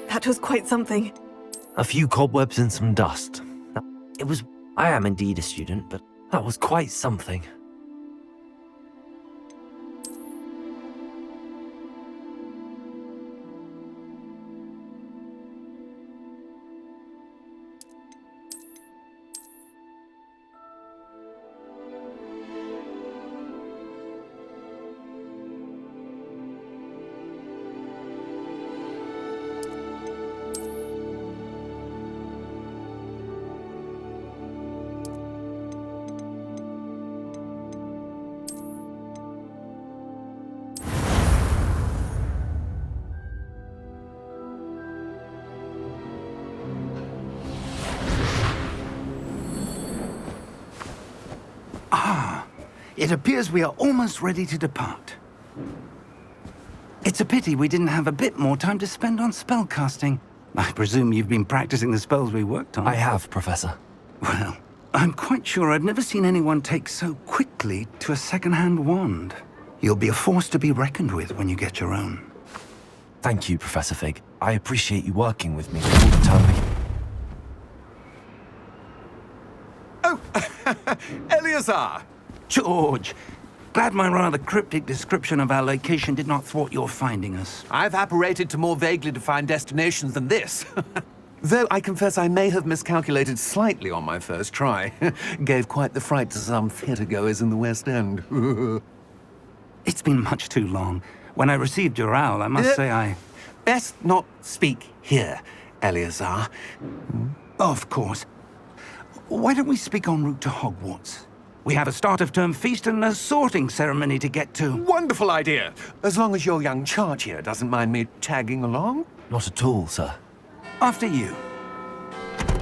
That was quite something. A few cobwebs and some dust. I am indeed a student, but that was quite something. It appears we are almost ready to depart. It's a pity we didn't have a bit more time to spend on spellcasting. I presume you've been practicing the spells we worked on. I have, Professor. Well, I'm quite sure I've never seen anyone take so quickly to a second-hand wand. You'll be a force to be reckoned with when you get your own. Thank you, Professor Fig. I appreciate you working with me all the time. Oh, Eleazar! George, glad my rather cryptic description of our location did not thwart your finding us. I've apparated to more vaguely defined destinations than this. Though I confess I may have miscalculated slightly on my first try. Gave quite the fright to some theatre-goers in the West End. It's been much too long. When I received your owl, I must say I... Best not speak here, Eleazar. Of course. Why don't we speak en route to Hogwarts? We have a start-of-term feast and a sorting ceremony to get to. Wonderful idea! As long as your young charge here doesn't mind me tagging along. Not at all, sir. After you.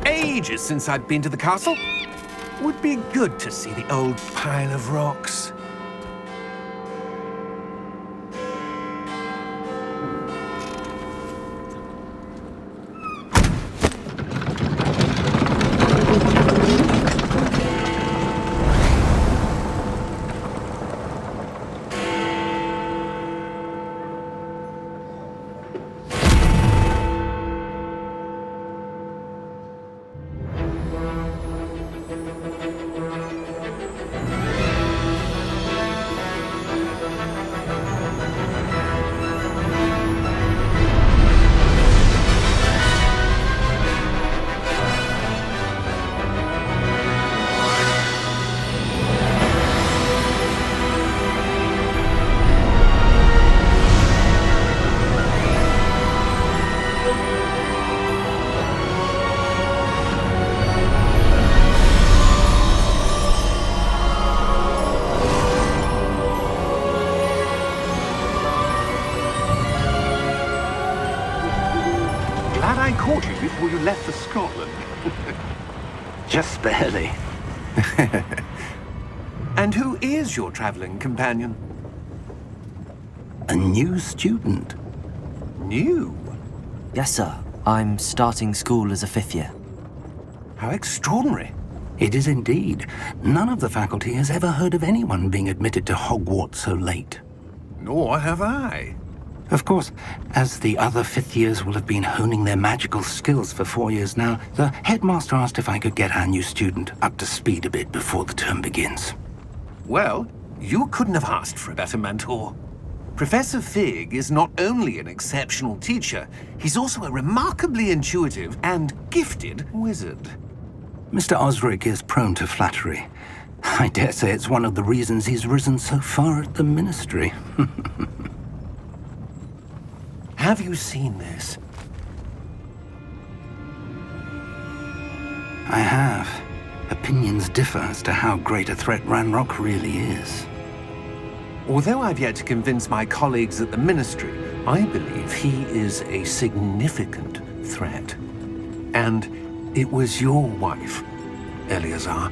Ages since I'd been to the castle. Would be good to see the old pile of rocks. I caught you before you left for Scotland. Just barely. And who is your traveling companion? A new student. New? Yes, sir. I'm starting school as a 5th year. How extraordinary. It is indeed. None of the faculty has ever heard of anyone being admitted to Hogwarts so late. Nor have I. Of course, as the other 5th years will have been honing their magical skills for 4 years now, the headmaster asked if I could get our new student up to speed a bit before the term begins. Well, you couldn't have asked for a better mentor. Professor Fig is not only an exceptional teacher, he's also a remarkably intuitive and gifted wizard. Mr. Osric is prone to flattery. I dare say it's one of the reasons he's risen so far at the ministry. Have you seen this? I have. Opinions differ as to how great a threat Ranrock really is. Although I've yet to convince my colleagues at the Ministry, I believe he is a significant threat. And it was your wife, Eleazar,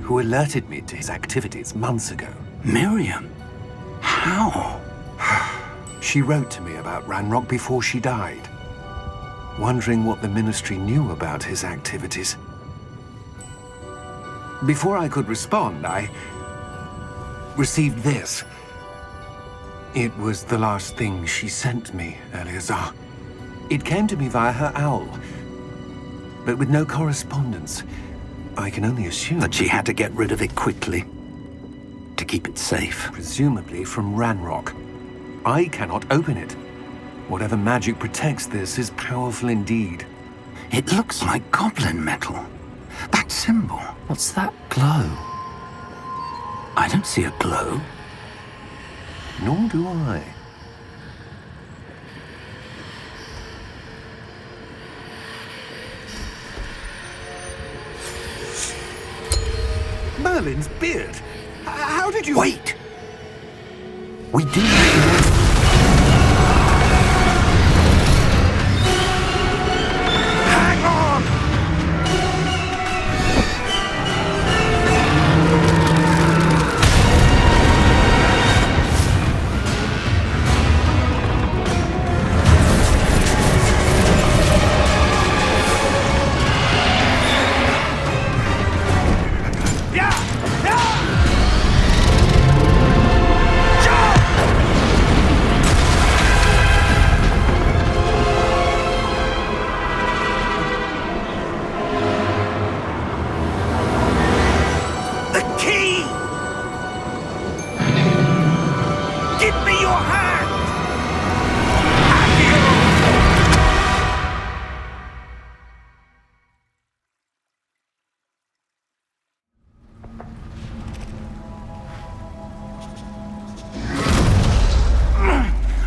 who alerted me to his activities months ago. Miriam? How? She wrote to me about Ranrock before she died, wondering what the Ministry knew about his activities. Before I could respond, I received this. It was the last thing she sent me, Eleazar. It came to me via her owl, but with no correspondence. I can only assume That she had to get rid of it quickly to keep it safe. presumably from Ranrock. I cannot open it. Whatever magic protects this is powerful indeed. It looks like goblin metal. That symbol. What's that glow? I don't see a glow. Nor do I. Merlin's beard! How did you... Wait! We do recognize... Hang on!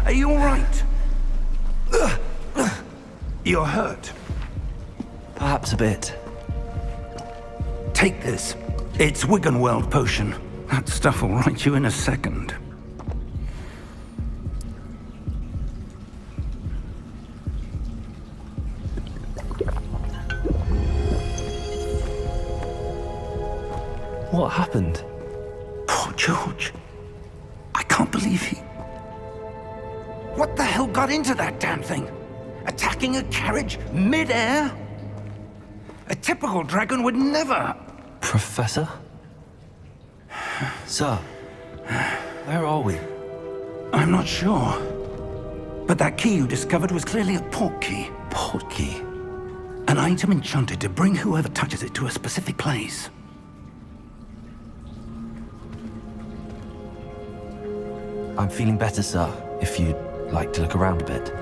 Are you all right? You're hurt. Perhaps a bit. Take this. It's Wiggenweld potion. That stuff will right you in a second. What happened? Poor George. I can't believe he... What the hell got into that damn thing? Attacking a carriage mid-air? A typical dragon would never... Professor? Sir, where are we? I'm not sure. But that key you discovered was clearly a port key. Port key? An item enchanted to bring whoever touches it to a specific place. I'm feeling better, sir, if you'd like to look around a bit.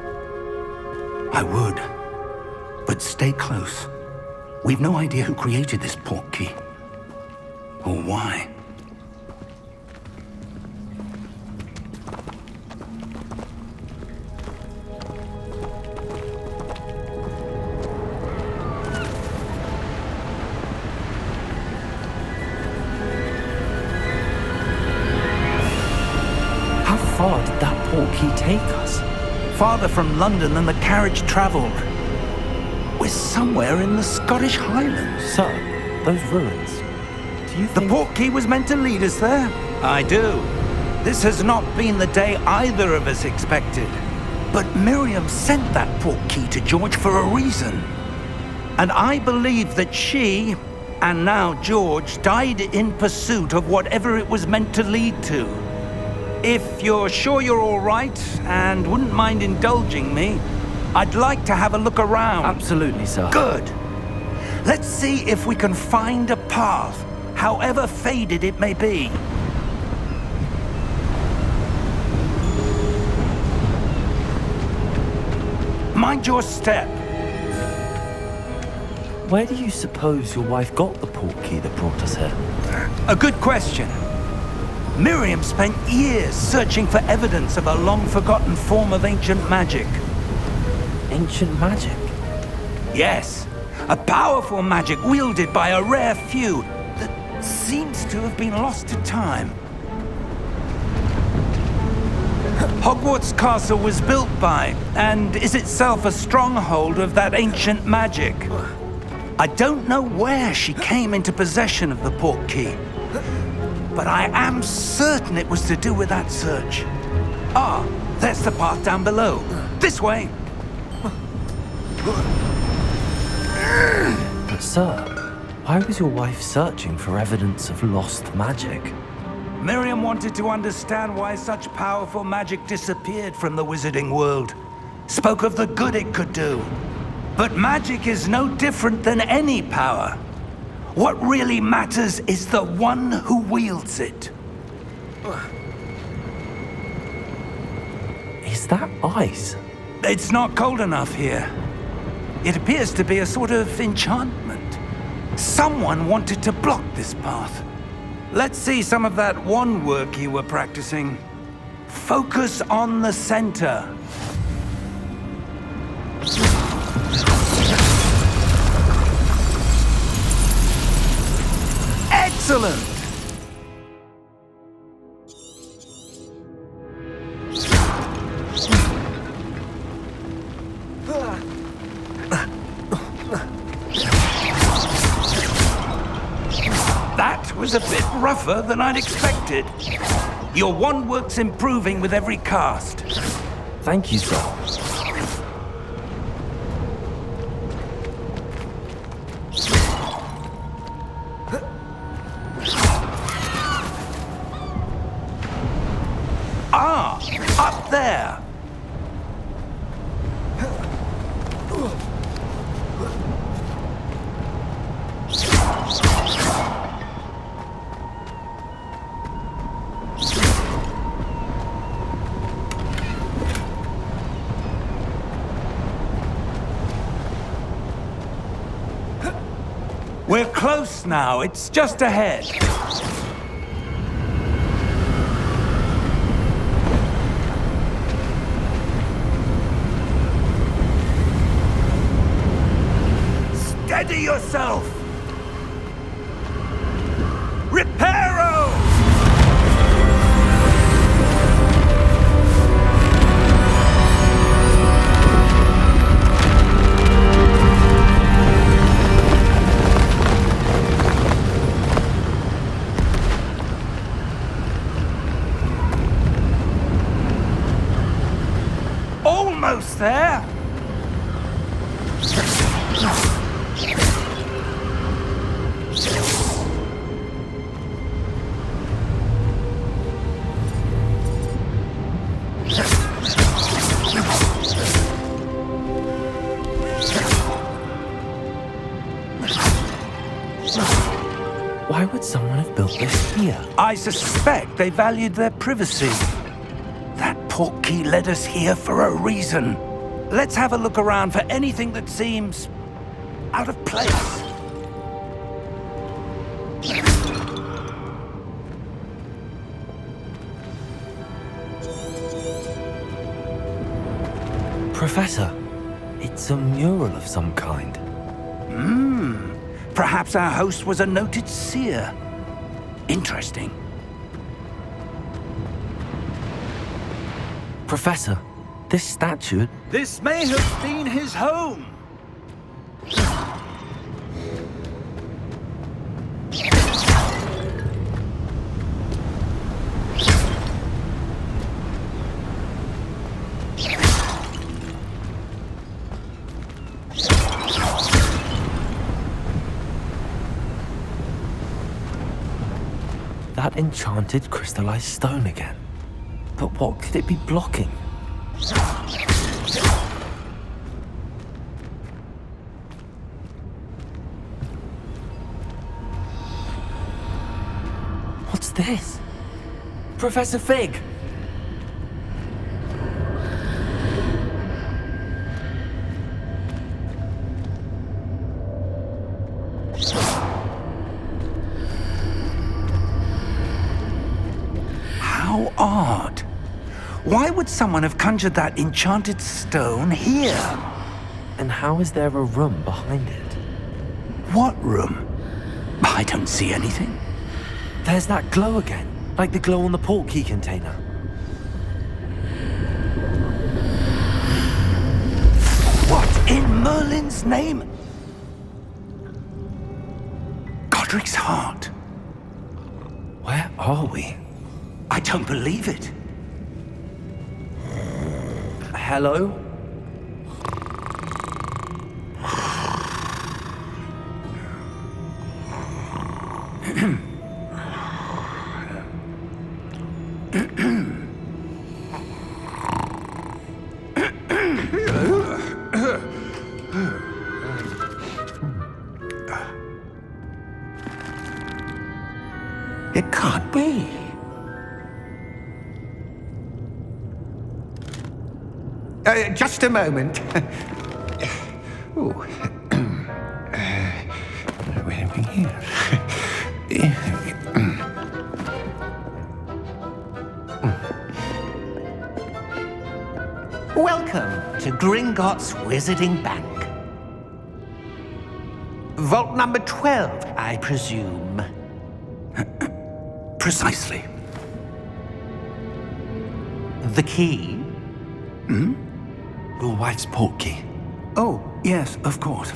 I would. But stay close. We've no idea who created this port key. Or why. How far did that port key take us? Farther from London than the carriage traveled. We're somewhere in the Scottish Highlands. Sir, those ruins. Do you The think... port key was meant to lead us there? I do. This has not been the day either of us expected. But Miriam sent that port key to George for a reason. And I believe that she, and now George, died in pursuit of whatever it was meant to lead to. If you're sure you're all right, and wouldn't mind indulging me, I'd like to have a look around. Absolutely, sir. Good. Let's see if we can find a path, however faded it may be. Mind your step. Where do you suppose your wife got the port key that brought us here? A good question. Miriam spent years searching for evidence of a long-forgotten form of ancient magic. Ancient magic? Yes, a powerful magic wielded by a rare few that seems to have been lost to time. Hogwarts Castle was built by, and is itself a stronghold of that ancient magic. I don't know where she came into possession of the port key, but I am certain it was to do with that search. Ah, there's the path down below. This way. But sir, why was your wife searching for evidence of lost magic? Miriam wanted to understand why such powerful magic disappeared from the wizarding world. spoke of the good it could do. But magic is no different than any power. What really matters is the one who wields it. Is that ice? It's not cold enough here. It appears to be a sort of enchantment. Someone wanted to block this path. Let's see some of that wand work you were practicing. Focus on the center. Excellent! That was a bit rougher than I'd expected. Your wand work's improving with every cast. Thank you, sir. Ah, up there. We're close now. It's just ahead. Steady yourself! Reparo! Almost there! Why would someone have built this here? I suspect they valued their privacy. That portkey led us here for a reason. Let's have a look around for anything that seems out of place. Professor, it's a mural of some kind. Perhaps our host was a noted seer. Interesting. Professor, this statue... This may have been his home. That enchanted crystallized stone again. But what could it be blocking? What's this? Professor Fig! How odd. Why would someone have conjured that enchanted stone here? And how is there a room behind it? What room? I don't see anything. There's that glow again, like the glow on the portkey container. What in Merlin's name? Godric's heart. Where are we? I don't believe it. Hello? It can't be. Just a moment. Ooh. Where are we here? Welcome to Gringotts Wizarding Bank. Vault number 12, I presume. Precisely. The key? Your wife's portkey. Oh, yes, of course.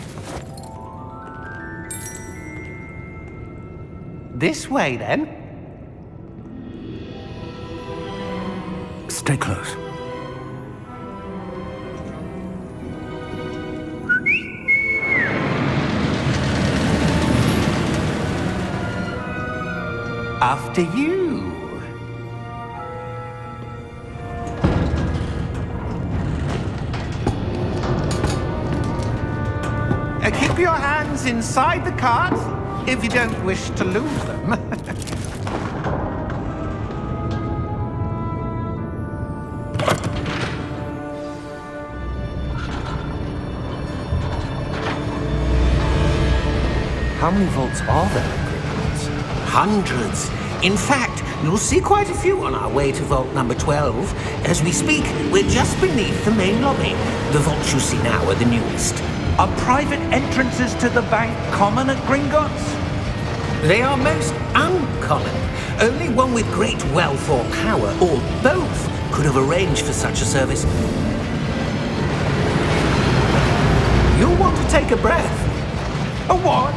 This way, then. Stay close. After you. Keep your hands inside the cart if you don't wish to lose them. How many vaults are there in Gringotts? Hundreds. In fact, you'll see quite a few on our way to vault number 12. As we speak, we're just beneath the main lobby. The vaults you see now are the newest. Are private entrances to the bank common at Gringotts? They are most uncommon. Only one with great wealth or power, or both, could have arranged for such a service. You'll want to take a breath. A what?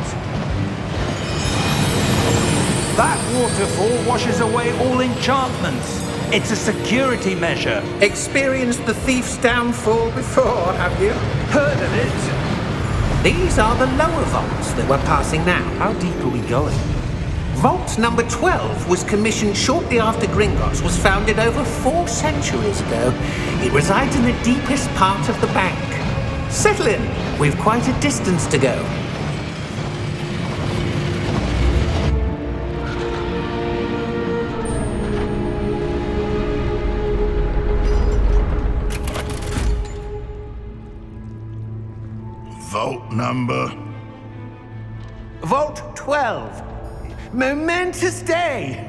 That waterfall washes away all enchantments. It's a security measure. Experienced the thief's downfall before, have you? Heard of it? These are the lower vaults that we're passing now. How deep are we going? Vault number 12 was commissioned shortly after Gringotts was founded over 4 centuries ago. It resides in the deepest part of the bank. Settle in. We've quite a distance to go. Vault number? Vault 12. Momentous day.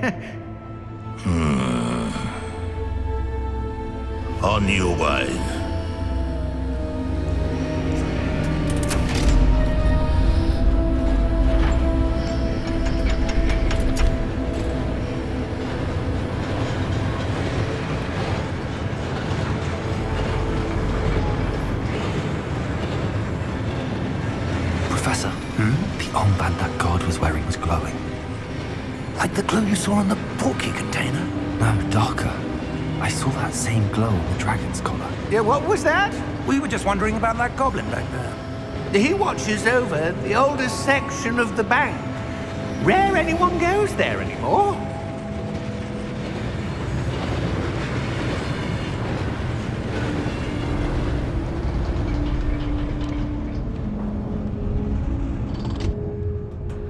On your way. Professor, the armband that guard was wearing was glowing. Like the glow you saw on the portkey container? No, darker. I saw that same glow on the dragon's collar. Yeah, what was that? We were just wondering about that goblin back there. He watches over the oldest section of the bank. Rare anyone goes there anymore.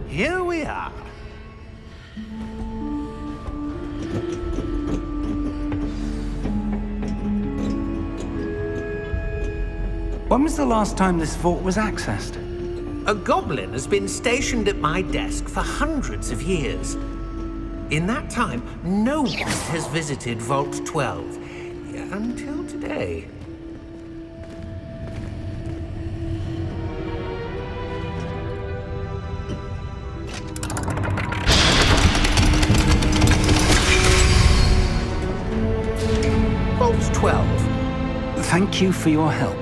Here we are. When was the last time this vault was accessed? A goblin has been stationed at my desk for hundreds of years. In that time, no one has visited Vault 12. Until today. Vault 12. Thank you for your help.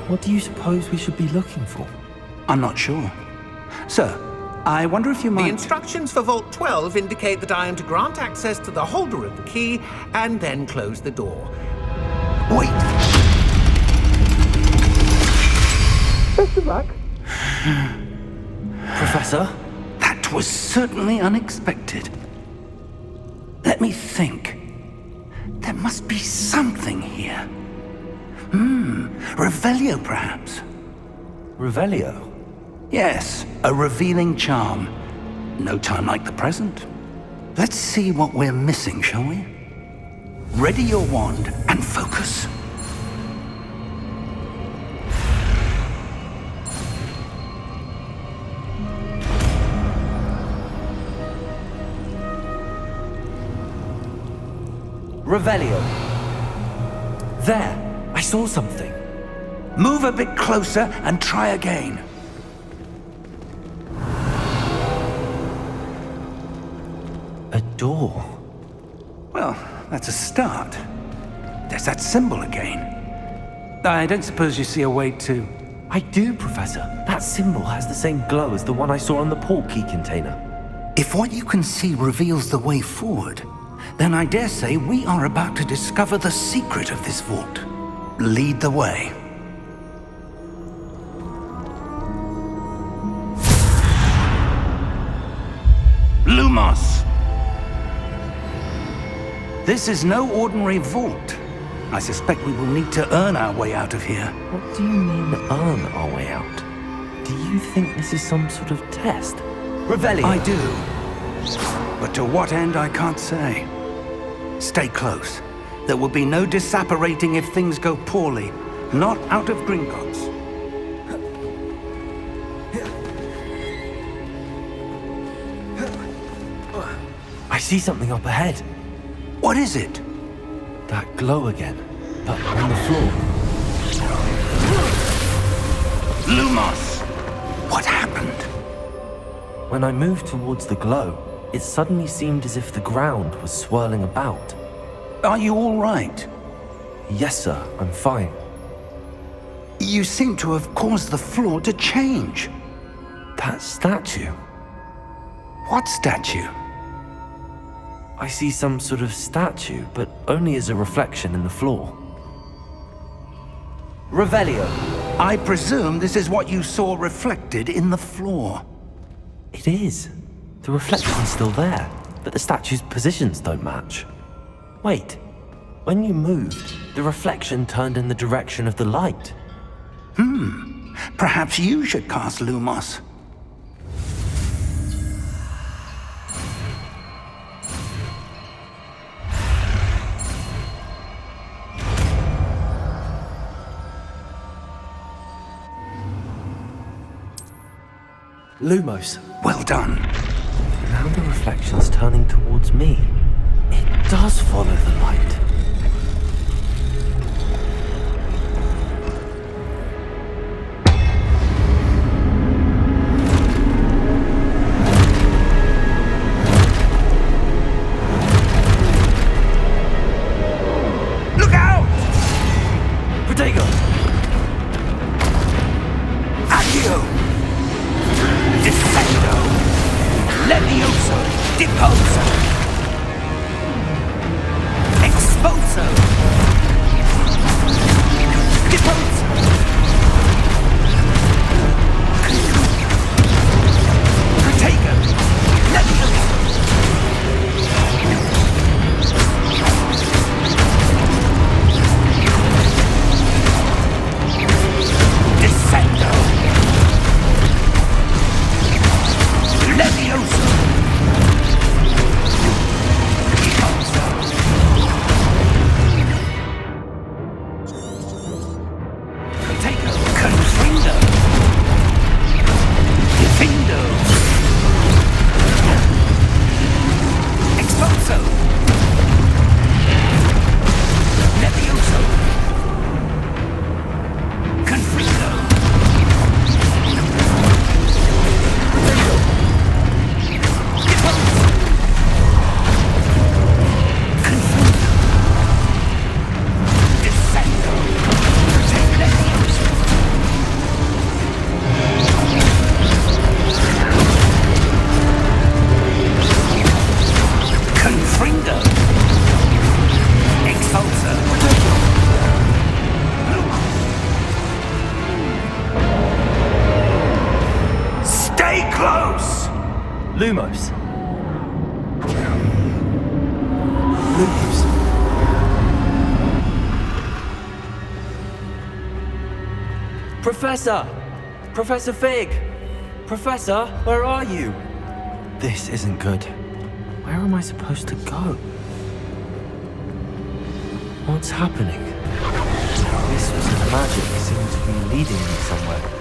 What do you suppose we should be looking for? I'm not sure. Sir, I wonder if you The might... instructions for Vault 12 indicate that I am to grant access to the holder of the key and then close the door. Wait! Professor? That was certainly unexpected. Let me think. There must be something here. Revelio, perhaps? Revelio? Yes, a revealing charm. No time like the present. Let's see what we're missing, shall we? Ready your wand and focus. Revelio. There! I saw something. Move a bit closer and try again. A door. Well, that's a start. There's that symbol again. I don't suppose you see a way to... I do, Professor. That symbol has the same glow as the one I saw on the portkey container. If what you can see reveals the way forward, then I dare say we are about to discover the secret of this vault. Lead the way. Lumos! This is no ordinary vault. I suspect we will need to earn our way out of here. What do you mean, earn our way out? Do you think this is some sort of test? Revelio! I do. But to what end, I can't say. Stay close. There will be no disapparating if things go poorly. Not out of Gringotts. I see something up ahead. What is it? That glow again, but on the floor. Lumos! What happened? When I moved towards the glow, it suddenly seemed as if the ground was swirling about. Are you all right? Yes, sir, I'm fine. You seem to have caused the floor to change. That statue. What statue? I see some sort of statue, but only as a reflection in the floor. Revelio. I presume this is what you saw reflected in the floor. It is. The reflection's still there, but the statue's positions don't match. Wait. When you moved, the reflection turned in the direction of the light. Perhaps you should cast Lumos. Lumos. Well done. Now the reflection's turning towards me. It does follow the light. Look out! Protego! Accio! Defendo! Levioso! Deposo! Lumos. Lumos. Professor! Professor Fig! Professor, where are you? This isn't good. Where am I supposed to go? What's happening? This was magic seemed to be leading me somewhere.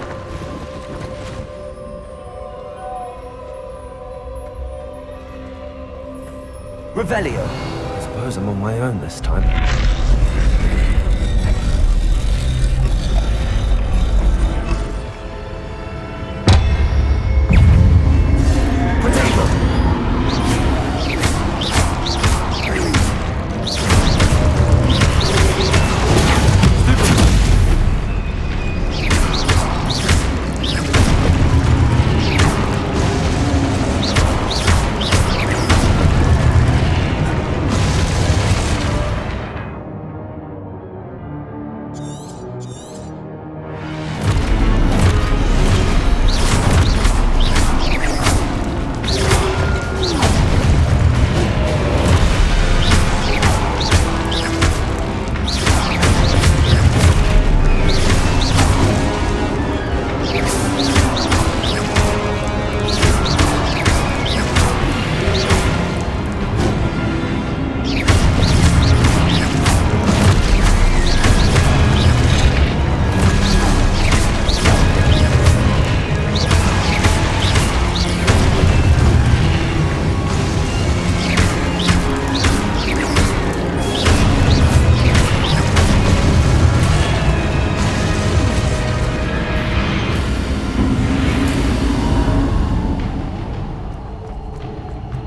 Revelio. I suppose I'm on my own this time.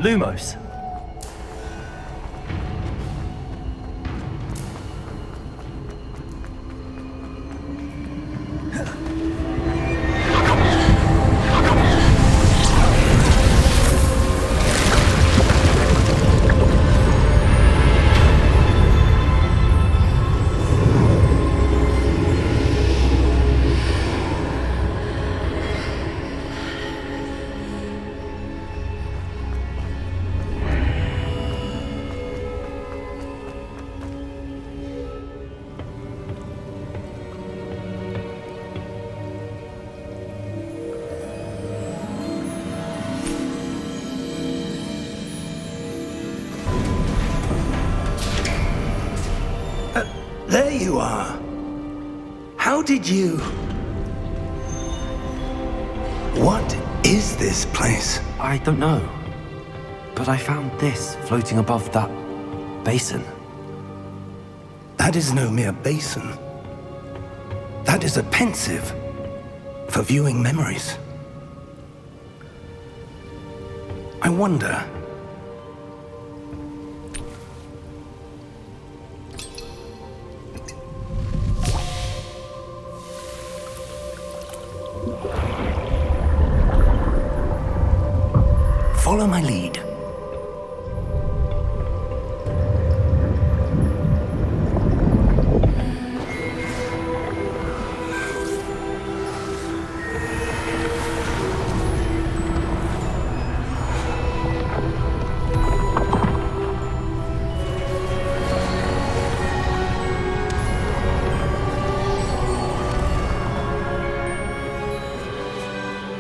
Lumos. There you are. How did you... What is this place? I don't know. But I found this floating above that basin. That is no mere basin. That is a pensive for viewing memories. I wonder... Follow my lead.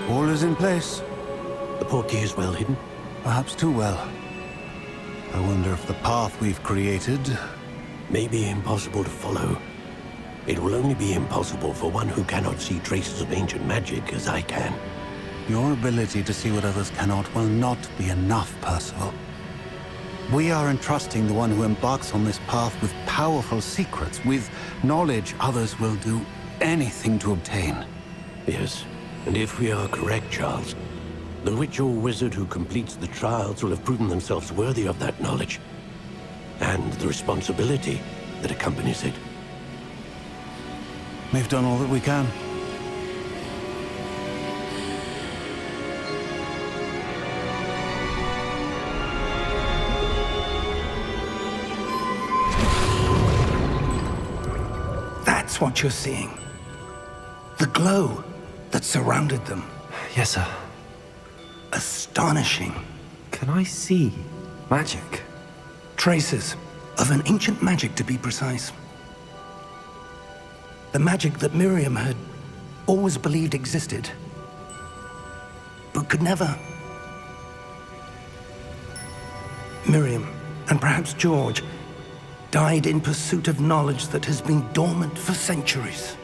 All is in place. The portkey is well hidden. Perhaps too well. I wonder if the path we've created... May be impossible to follow. It will only be impossible for one who cannot see traces of ancient magic as I can. Your ability to see what others cannot will not be enough, Percival. We are entrusting the one who embarks on this path with powerful secrets, with knowledge others will do anything to obtain. Yes, and if we are correct, Charles, the witch or wizard who completes the trials will have proven themselves worthy of that knowledge, and the responsibility that accompanies it. We've done all that we can. That's what you're seeing. The glow that surrounded them. Yes, sir. astonishing. Can I see magic? Traces of an ancient magic, to be precise. The magic that Miriam had always believed existed, but could never. Miriam, and perhaps George, died in pursuit of knowledge that has been dormant for centuries.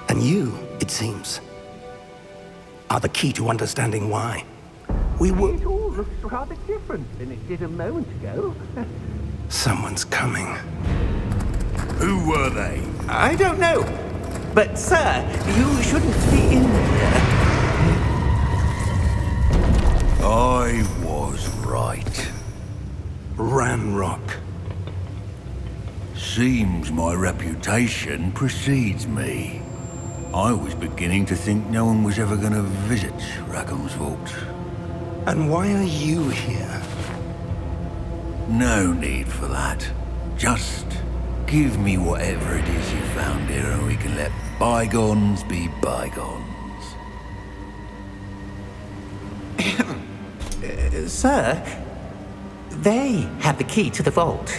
And you, it seems, are the key to understanding why. We were... It all looks rather different than it did a moment ago. Someone's coming. Who were they? I don't know. But, sir, you shouldn't be in here. I was right. Ranrock. Seems my reputation precedes me. I was beginning to think no one was ever going to visit Rackham's vault. And why are you here? No need for that. Just give me whatever it is you found here and we can let bygones be bygones. Sir, they have the key to the vault.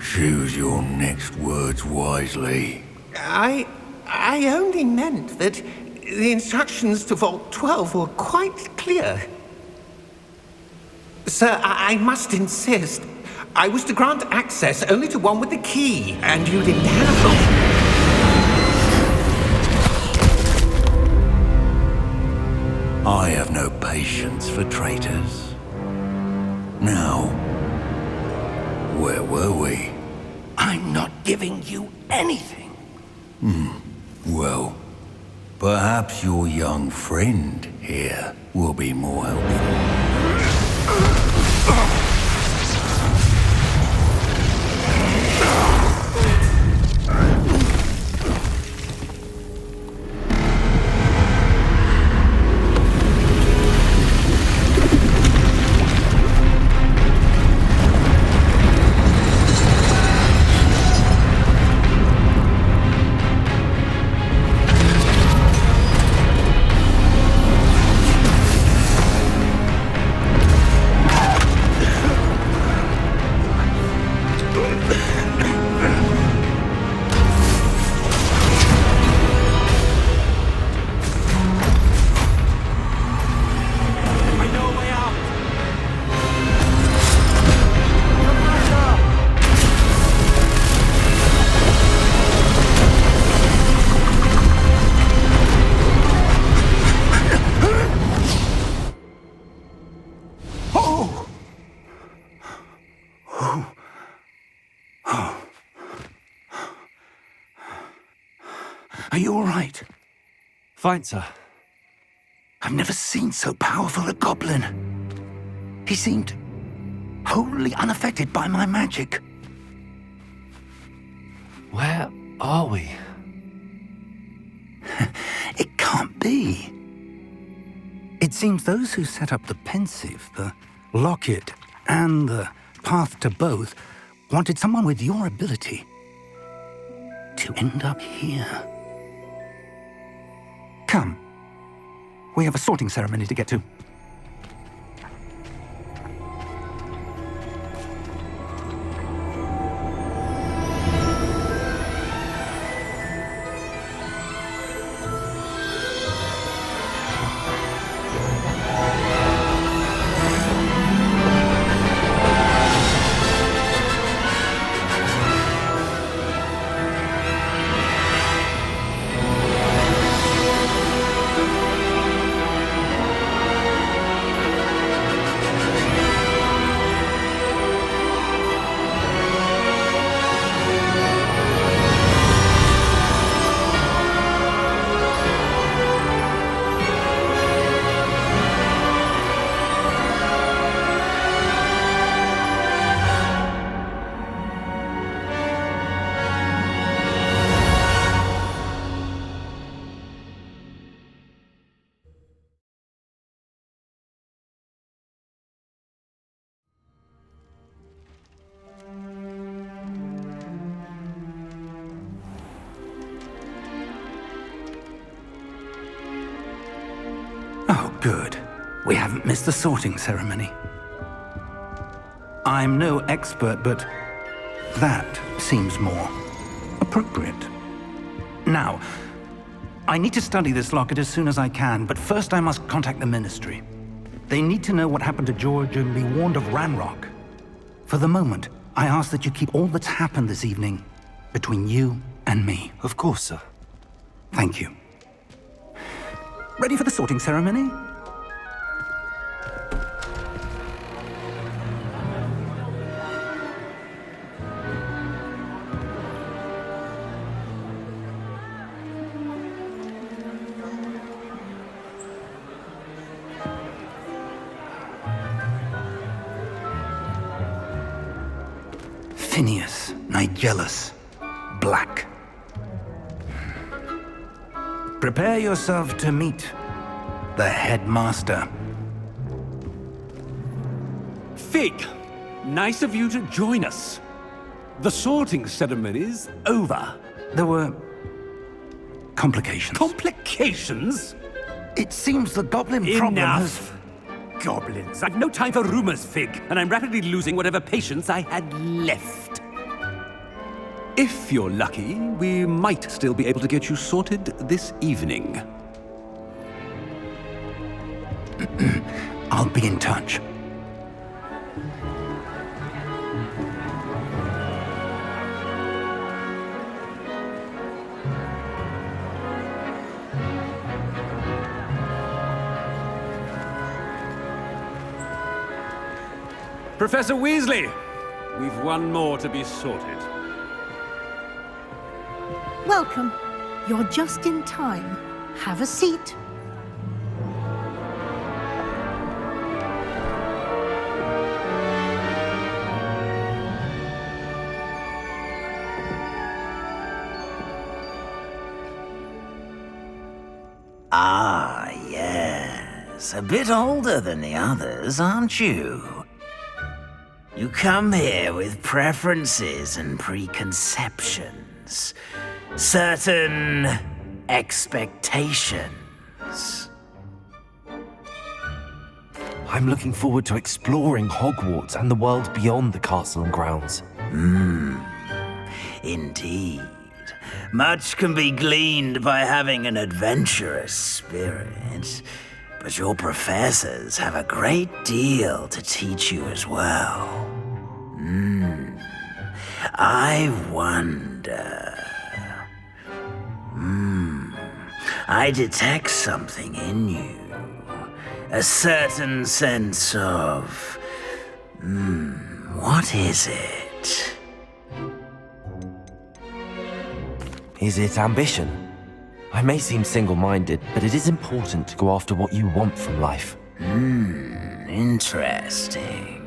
Choose your next words wisely. I only meant that the instructions to Vault 12 were quite clear. Sir, I must insist. I was to grant access only to one with the key, and you didn't have them. I have no patience for traitors. Now, where were we? I'm not giving you anything. Well, perhaps your young friend here will be more helpful. Are you all right? Fine, sir. I've never seen so powerful a goblin. He seemed wholly unaffected by my magic. Where are we? It can't be. It seems those who set up the pensive, the locket, and the path to both wanted someone with your ability to end up here. Come. We have a sorting ceremony to get to. Good. We haven't missed the sorting ceremony. I'm no expert, but that seems more appropriate. Now, I need to study this locket as soon as I can, but first I must contact the Ministry. They need to know what happened to George and be warned of Ranrock. For the moment, I ask that you keep all that's happened this evening between you and me. Of course, sir. Thank you. Ready for the sorting ceremony? Phineas, Nigellus, Black. Prepare yourself to meet the headmaster. Fig, nice of you to join us. The sorting ceremony's over. There were complications. Complications? It seems the goblin problem has... Enough! Goblins. I've no time for rumors, Fig, and I'm rapidly losing whatever patience I had left. If you're lucky, we might still be able to get you sorted this evening. I'll be in touch. Professor Weasley, we've one more to be sorted. Welcome. You're just in time. Have a seat. Ah, yes. A bit older than the others, aren't you? You come here with preferences and preconceptions. Certain expectations. I'm looking forward to exploring Hogwarts and the world beyond the castle and grounds. Indeed. Much can be gleaned by having an adventurous spirit, but your professors have a great deal to teach you as well. I wonder... I detect something in you. A certain sense of... what is it? Is it ambition? I may seem single-minded, but it is important to go after what you want from life. Interesting.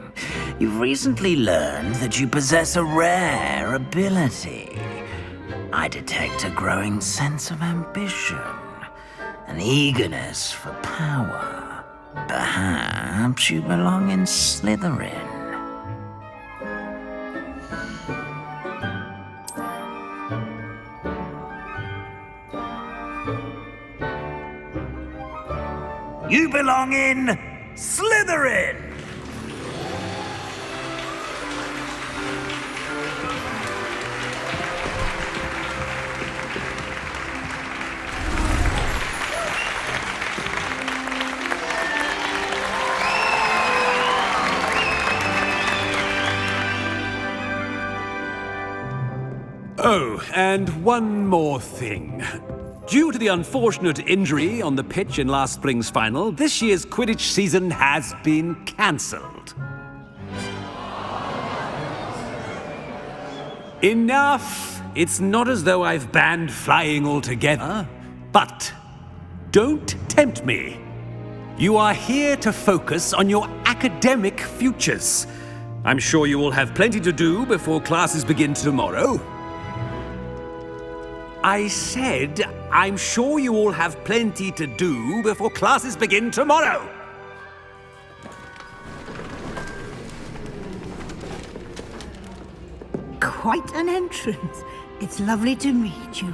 You've recently learned that you possess a rare ability. I detect a growing sense of ambition, an eagerness for power. Perhaps you belong in Slytherin. You belong in Slytherin! Oh, and one more thing. Due to the unfortunate injury on the pitch in last spring's final, this year's Quidditch season has been cancelled. Enough! It's not as though I've banned flying altogether, but don't tempt me. You are here to focus on your academic futures. I'm sure you will have plenty to do before classes begin tomorrow. I said, I'm sure you all have plenty to do before classes begin tomorrow. Quite an entrance. It's lovely to meet you.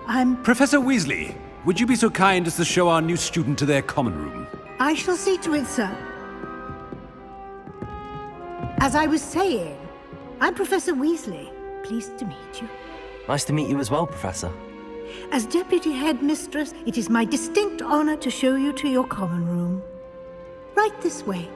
I'm... Professor Weasley, would you be so kind as to show our new student to their common room? I shall see to it, sir. As I was saying, I'm Professor Weasley. Pleased to meet you. Nice to meet you as well, Professor. As Deputy Headmistress, it is my distinct honor to show you to your common room. Right this way.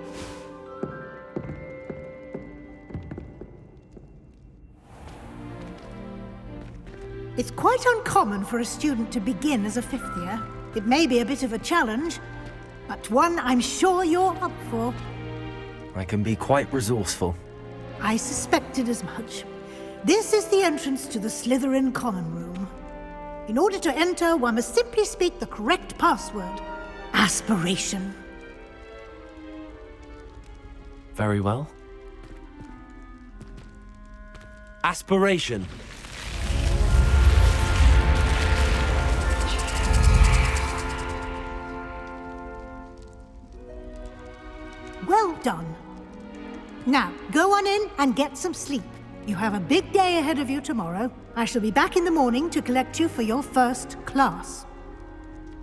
It's quite uncommon for a student to begin as a fifth year. It may be a bit of a challenge, but one I'm sure you're up for. I can be quite resourceful. I suspected as much. This is the entrance to the Slytherin common room. In order to enter, one must simply speak the correct password. Aspiration. Very well. Aspiration. Well done. Now, go on in and get some sleep. You have a big day ahead of you tomorrow. I shall be back in the morning to collect you for your first class.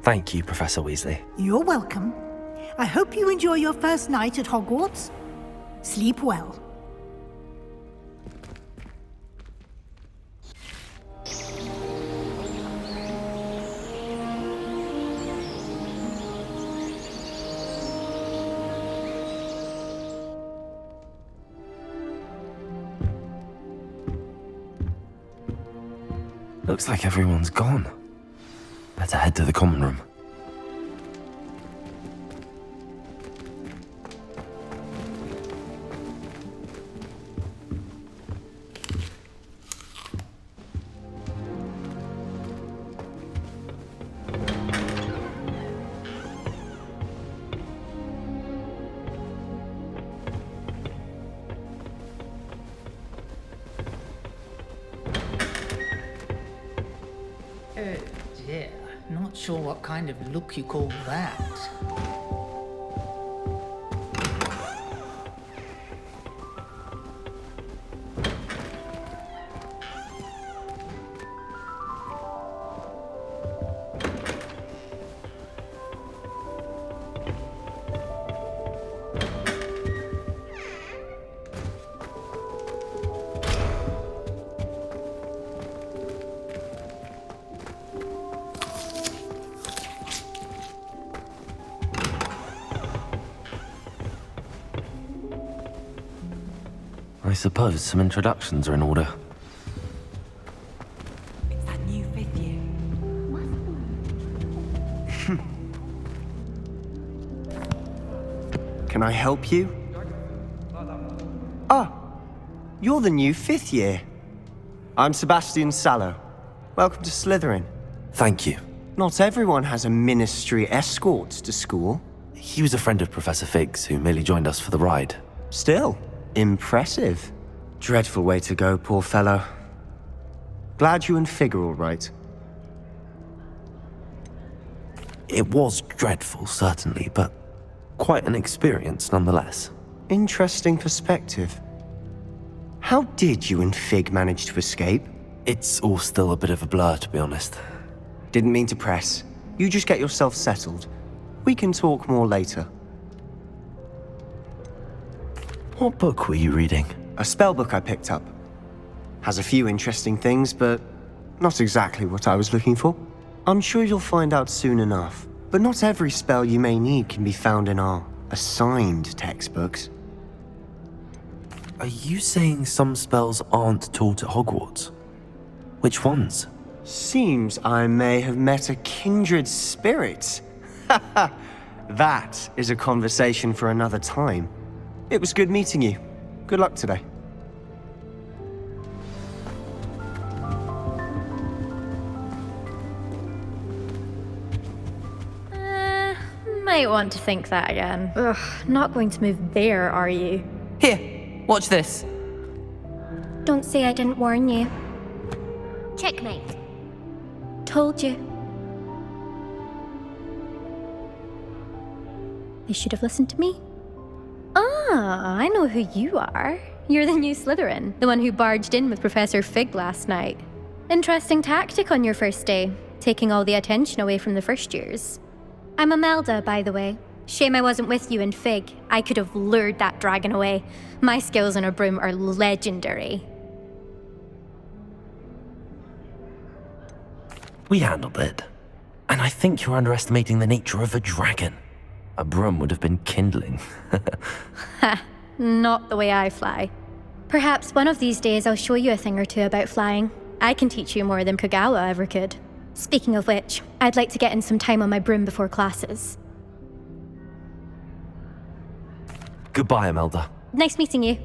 Thank you, Professor Weasley. You're welcome. I hope you enjoy your first night at Hogwarts. Sleep well. Looks like everyone's gone. Better head to the common room. Dear, not sure what kind of look you call that. I suppose some introductions are in order. It's that new fifth year. Can I help you? Ah, you're the new fifth year. I'm Sebastian Sallow. Welcome to Slytherin. Thank you. Not everyone has a ministry escort to school. He was a friend of Professor Fig's who merely joined us for the ride. Still, impressive. Dreadful way to go, poor fellow. Glad you and Fig are all right. It was dreadful, certainly, but quite an experience nonetheless. Interesting perspective. How did you and Fig manage to escape? It's all still a bit of a blur, to be honest. Didn't mean to press. You just get yourself settled. We can talk more later. What book were you reading? A spell book I picked up. Has a few interesting things, but not exactly what I was looking for. I'm sure you'll find out soon enough. But not every spell you may need can be found in our assigned textbooks. Are you saying some spells aren't taught at Hogwarts? Which ones? Seems I may have met a kindred spirit. That is a conversation for another time. It was good meeting you. Good luck today. Might want to think that again. Ugh, not going to move there, are you? Here, watch this. Don't say I didn't warn you. Checkmate. Told you. You should have listened to me. Ah, I know who you are. You're the new Slytherin, the one who barged in with Professor Fig last night. Interesting tactic on your first day, taking all the attention away from the first years. I'm Imelda, by the way. Shame I wasn't with you in Fig. I could have lured that dragon away. My skills on a broom are legendary. We handled it. And I think you're underestimating the nature of a dragon. A broom would have been kindling. Ha, not the way I fly. Perhaps one of these days I'll show you a thing or two about flying. I can teach you more than Kagawa ever could. Speaking of which, I'd like to get in some time on my broom before classes. Goodbye, Imelda. Nice meeting you.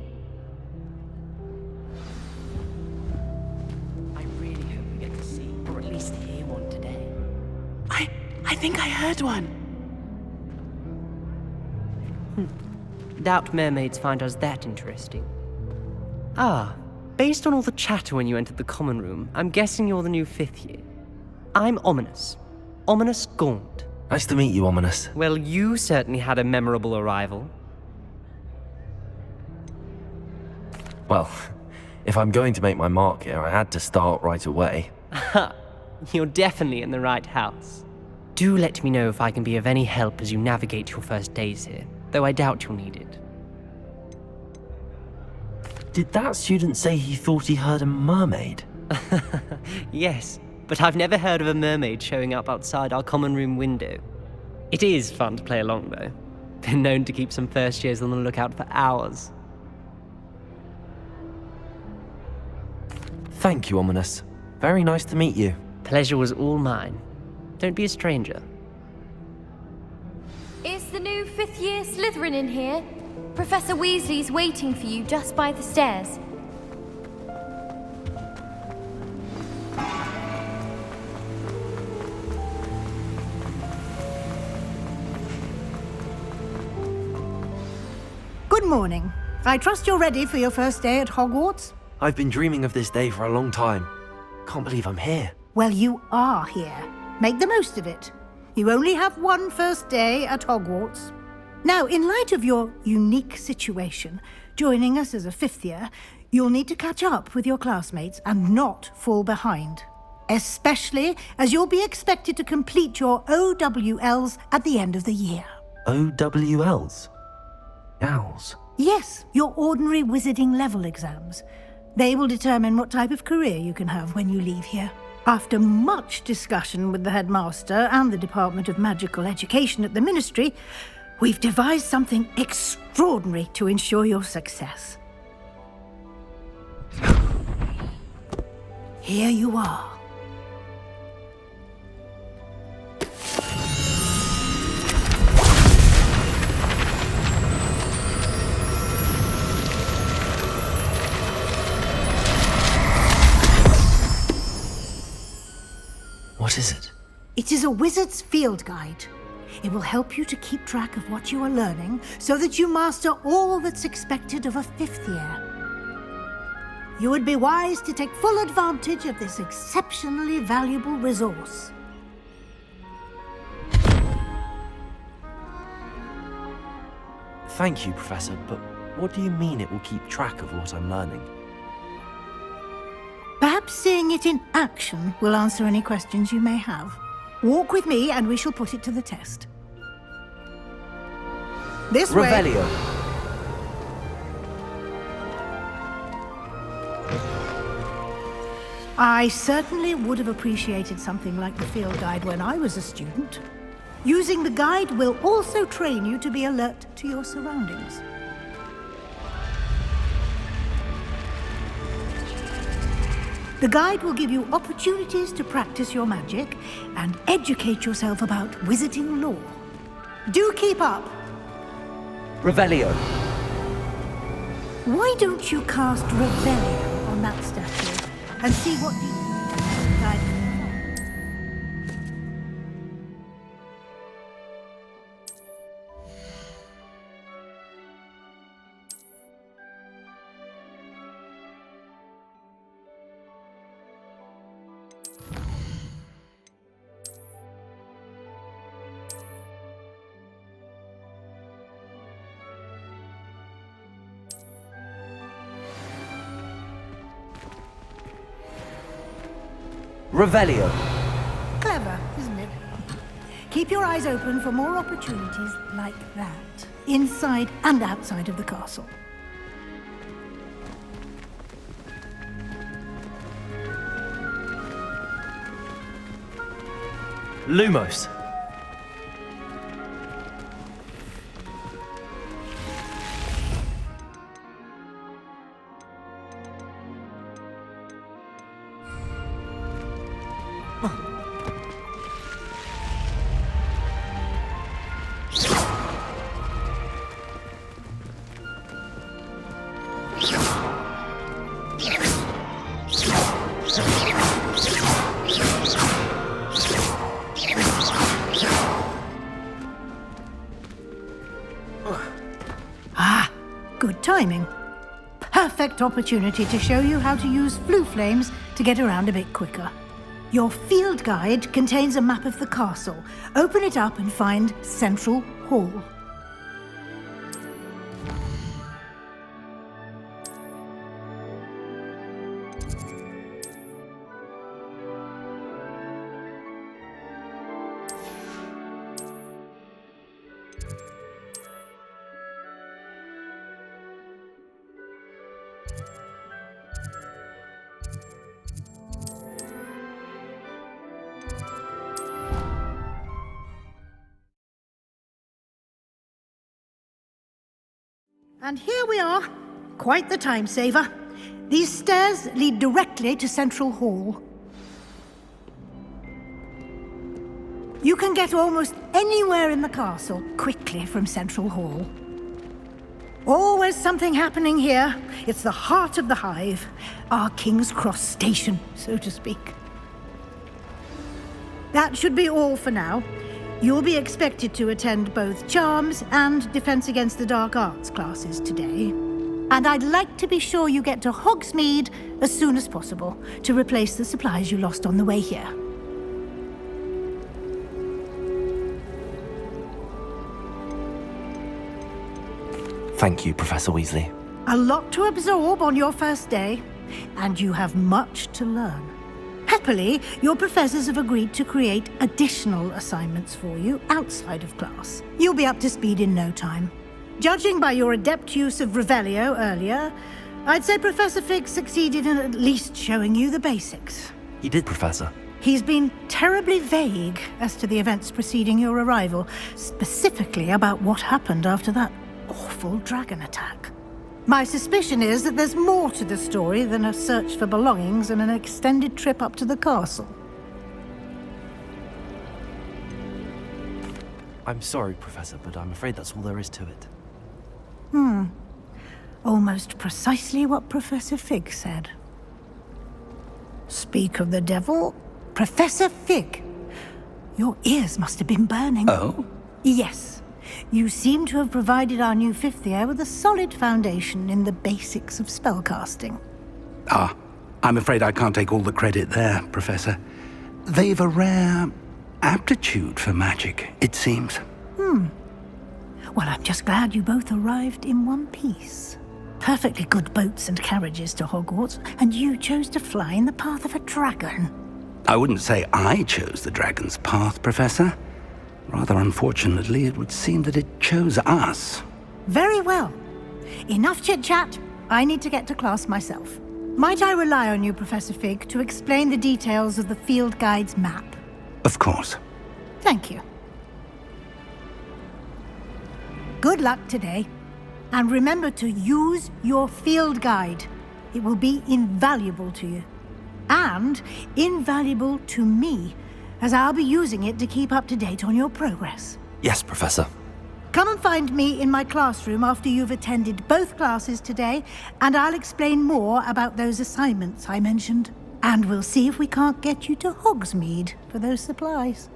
I really hope we get to see, or at least hear one today. I think I heard one. Doubt mermaids find us that interesting. Ah, based on all the chatter when you entered the common room, I'm guessing you're the new 5th year. I'm Ominous. Ominous Gaunt. Nice to meet you, Ominous. Well, you certainly had a memorable arrival. Well, if I'm going to make my mark here, I had to start right away. Ha! You're definitely in the right house. Do let me know if I can be of any help as you navigate your first days here, though I doubt you'll need it. Did that student say he thought he heard a mermaid? Yes, but I've never heard of a mermaid showing up outside our common room window. It is fun to play along, though. Been known to keep some first years on the lookout for hours. Thank you, Ominous. Very nice to meet you. Pleasure was all mine. Don't be a stranger. Is the new 5th year Slytherin in here? Professor Weasley's waiting for you just by the stairs. Good morning. I trust you're ready for your first day at Hogwarts? I've been dreaming of this day for a long time. Can't believe I'm here. Well, you are here. Make the most of it. You only have one first day at Hogwarts. Now, in light of your unique situation, joining us as a 5th year, you'll need to catch up with your classmates and not fall behind. Especially as you'll be expected to complete your OWLs at the end of the year. OWLs? Owls? Yes, your ordinary wizarding level exams. They will determine what type of career you can have when you leave here. After much discussion with the headmaster and the Department of Magical Education at the Ministry, we've devised something extraordinary to ensure your success. Here you are. What is it? It is a wizard's field guide. It will help you to keep track of what you are learning so that you master all that's expected of a 5th year. You would be wise to take full advantage of this exceptionally valuable resource. Thank you, Professor, but what do you mean it will keep track of what I'm learning? Perhaps seeing it in action will answer any questions you may have. Walk with me and we shall put it to the test. This way. Revelio. I certainly would have appreciated something like the field guide when I was a student. Using the guide will also train you to be alert to your surroundings. The guide will give you opportunities to practice your magic and educate yourself about wizarding lore. Do keep up. Revelio. Why don't you cast Revelio on that statue and see what the guide... Revelio. Clever, isn't it? Keep your eyes open for more opportunities like that, inside and outside of the castle. Lumos. Good timing. Perfect opportunity to show you how to use flue flames to get around a bit quicker. Your field guide contains a map of the castle. Open it up and find Central Hall. And here we are. Quite the time saver. These stairs lead directly to Central Hall. You can get almost anywhere in the castle quickly from Central Hall. Always something happening here. It's the heart of the hive. Our King's Cross station, so to speak. That should be all for now. You'll be expected to attend both Charms and Defense Against the Dark Arts classes today. And I'd like to be sure you get to Hogsmeade as soon as possible to replace the supplies you lost on the way here. Thank you, Professor Weasley. A lot to absorb on your first day, and you have much to learn. Happily, your professors have agreed to create additional assignments for you outside of class. You'll be up to speed in no time. Judging by your adept use of Revelio earlier, I'd say Professor Fig succeeded in at least showing you the basics. He did, Professor. He's been terribly vague as to the events preceding your arrival, specifically about what happened after that awful dragon attack. My suspicion is that there's more to the story than a search for belongings and an extended trip up to the castle. I'm sorry, Professor, but I'm afraid that's all there is to it. Almost precisely what Professor Fig said. Speak of the devil, Professor Fig. Your ears must have been burning. Oh? Yes. You seem to have provided our new fifth year with a solid foundation in the basics of spellcasting. Ah, I'm afraid I can't take all the credit there, Professor. They've a rare aptitude for magic, it seems. Well, I'm just glad you both arrived in one piece. Perfectly good boats and carriages to Hogwarts, and you chose to fly in the path of a dragon. I wouldn't say I chose the dragon's path, Professor. Rather unfortunately, it would seem that it chose us. Very well. Enough chit-chat. I need to get to class myself. Might I rely on you, Professor Fig, to explain the details of the field guide's map? Of course. Thank you. Good luck today. And remember to use your field guide. It will be invaluable to you. And invaluable to me, as I'll be using it to keep up to date on your progress. Yes, Professor. Come and find me in my classroom after you've attended both classes today, and I'll explain more about those assignments I mentioned. And we'll see if we can't get you to Hogsmeade for those supplies.